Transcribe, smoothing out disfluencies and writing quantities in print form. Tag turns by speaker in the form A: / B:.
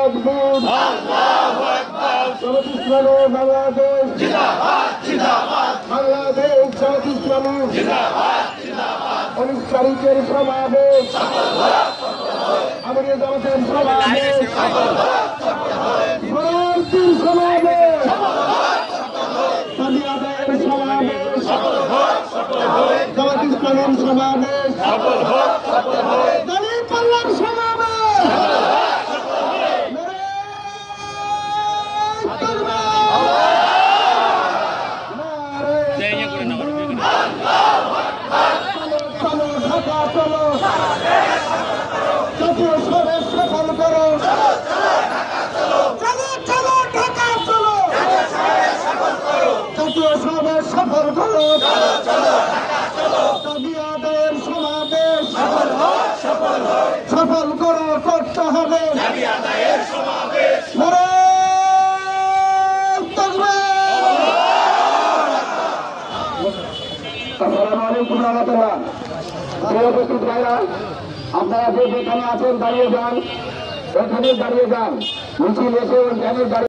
A: আকবার আল্লাহু আকবার জামাত ইসলামী বাংলাদেশ জিন্দাবাদ জিন্দাবাদ বাংলাদেশ জামাত ইসলামী জিন্দাবাদ জিন্দাবাদ 19 তারিখের সমাবেশ সফল হোক আমাদের জামাতের সমাবেশ সফল হোক পরবর্তীর সমাবেশ সফল হোক সাদিয়াদের সমাবেশ সফল হোক জামাত ইসলামের সমাবেশ সফল হোক দাঁড়িয়ে পাল্লার সমাবেশ সফল করো সফল করো সাদিয়াদের সমাবেশ সফল করো করতে হবে আসসালামু আলাইকুম রহমতুল্লাহ। প্রিয় উপস্থিত ভাইরা, আপনারা যে যেখানে আছেন দাঁড়িয়ে যান, ওইখানে দাঁড়িয়ে যান। মিছিল এসে ওইখানে দাঁড়িয়ে